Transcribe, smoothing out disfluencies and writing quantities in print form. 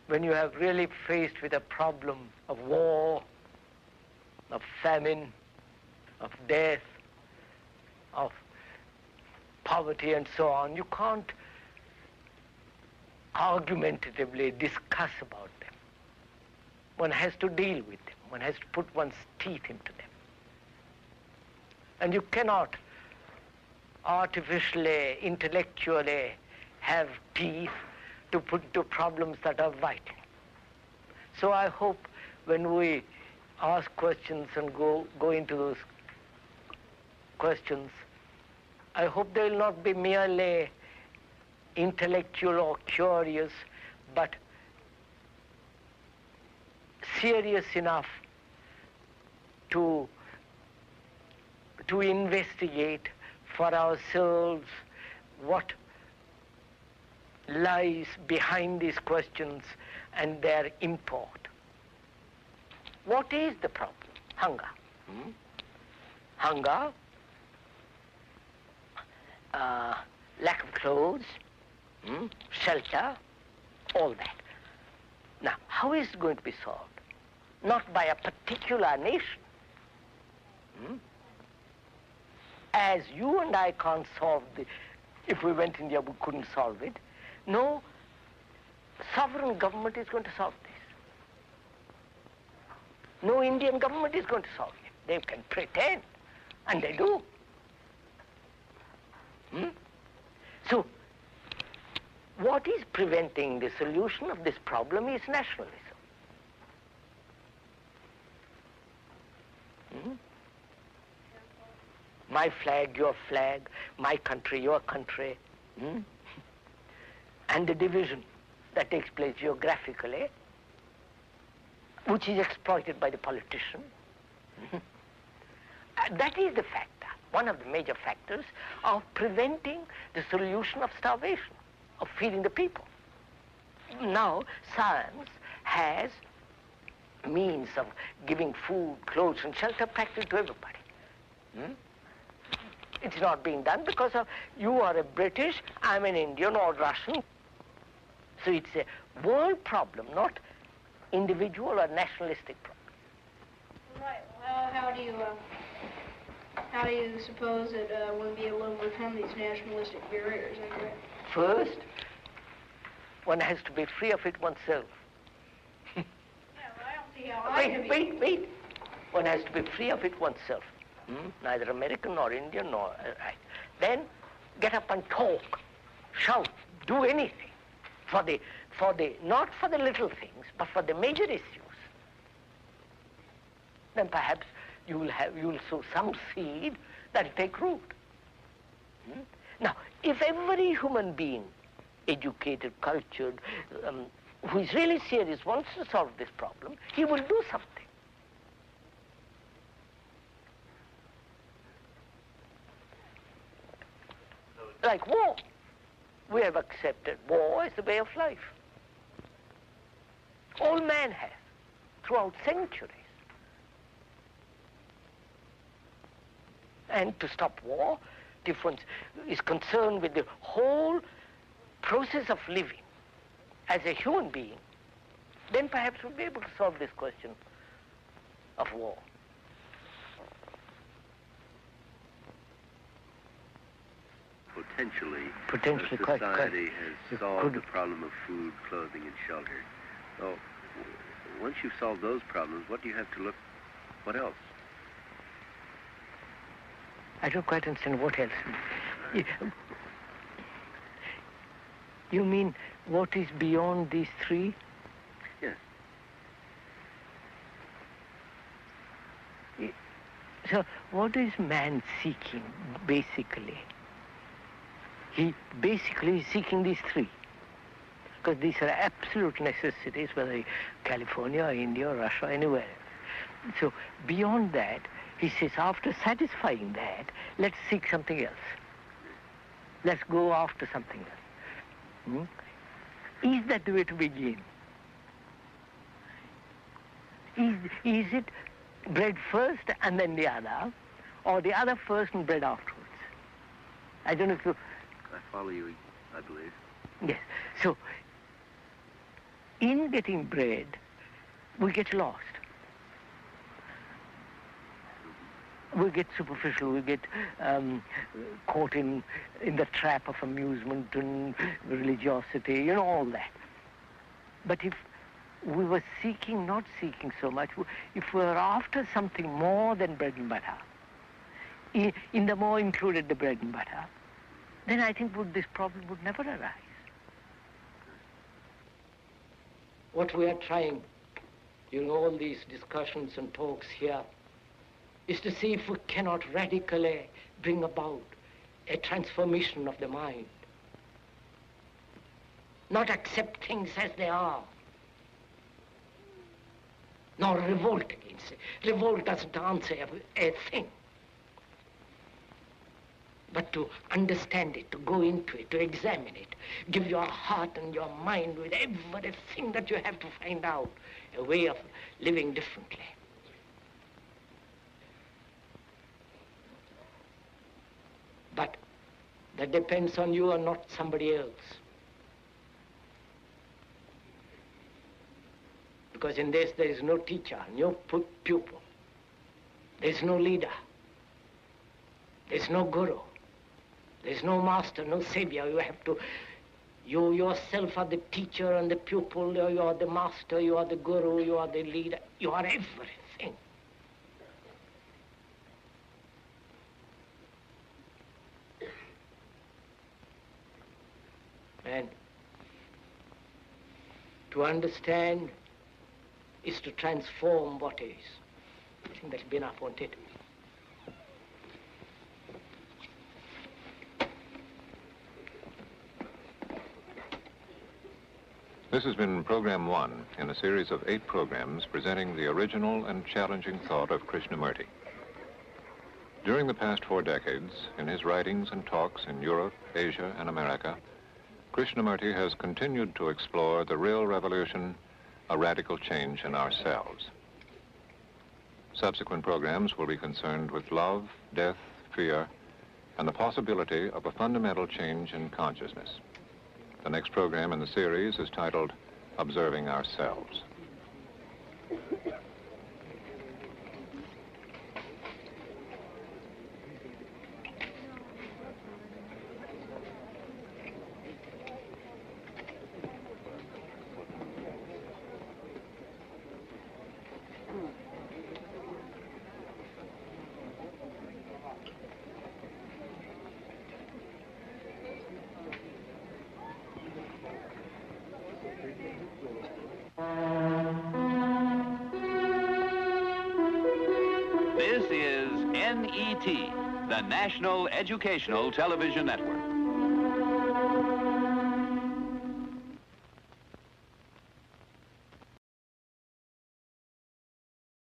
when you have really faced with a problem of war, of famine, of death, of poverty and so on, you can't argumentatively discuss about them. One has to deal with them. One has to put one's teeth into them. And you cannot artificially, intellectually have teeth to put to problems that are vital. So I hope when we ask questions and go into those questions, I hope they will not be merely intellectual or curious, but serious enough to investigate for ourselves what lies behind these questions and their import. What is the problem? Hunger. Hunger, lack of clothes, shelter, all that. Now, how is it going to be solved? Not by a particular nation. As you and I can't solve the, if we went India, we couldn't solve it. No sovereign government is going to solve this. No Indian government is going to solve it. They can pretend, and they do. So, what is preventing the solution of this problem is nationalism. My flag, your flag, my country, your country, and the division that takes place geographically, which is exploited by the politician. That is the factor, one of the major factors of preventing the solution of starvation, of feeding the people. Now, science has means of giving food, clothes, and shelter practically to everybody. It's not being done because of you are a British, I'm an Indian or Russian. So it's a world problem, not individual or nationalistic problem. Right. Well, how do you suppose that we'll be able to overcome these nationalistic barriers? First, one has to be free of it oneself. Yeah, well, I don't see how I can be. Wait. One has to be free of it oneself. Neither American nor Indian nor right. Then get up and talk, shout, do anything for the not for the little things, but for the major issues. Then perhaps you will sow some seed that will take root. Now, if every human being, educated, cultured, who is really serious, wants to solve this problem, he will do something. Like war. We have accepted war as the way of life. All man has, throughout centuries. And to stop war, difference is concerned with the whole process of living as a human being. Then perhaps we'll be able to solve this question of war. Potentially, society has solved the problem of food, clothing, and shelter. So, once you've solved those problems, what do you have to look? What else? I don't quite understand what else. You mean what is beyond these three? Yes. So, what is man seeking, basically? He basically is seeking these three, because these are absolute necessities, whether California or India or Russia or anywhere else. So beyond that, he says, after satisfying that, let's seek something else. Let's go after something else. Is that the way to begin? Is it bread first and then the other, or the other first and bread afterwards? I don't know if you... I follow you, I believe. Yes. So, in getting bread, we get lost. We get superficial, we get caught in the trap of amusement and religiosity, you know, all that. But if we were seeking, not seeking so much, if we were after something more than bread and butter, in the more included the bread and butter, then I think this problem would never arise. What we are trying, during all these discussions and talks here, is to see if we cannot radically bring about a transformation of the mind. Not accept things as they are, nor revolt against it. Revolt doesn't answer a thing. But to understand it, to go into it, to examine it, give your heart and your mind with everything that you have to find out, a way of living differently. But that depends on you and not somebody else. Because in this there is no teacher, no pupil. There is no leader. There is no guru. There is no master, no savior. You yourself are the teacher and the pupil. You are the master, you are the guru, you are the leader. You are everything. And to understand is to transform what is. I think that'll be enough, won't it? This has been Program 1 in a series of 8 programs presenting the original and challenging thought of Krishnamurti. During the past 4 decades, in his writings and talks in Europe, Asia, and America, Krishnamurti has continued to explore the real revolution, a radical change in ourselves. Subsequent programs will be concerned with love, death, fear, and the possibility of a fundamental change in consciousness. The next program in the series is titled Observing Ourselves. This is NET, the National Educational Television Network.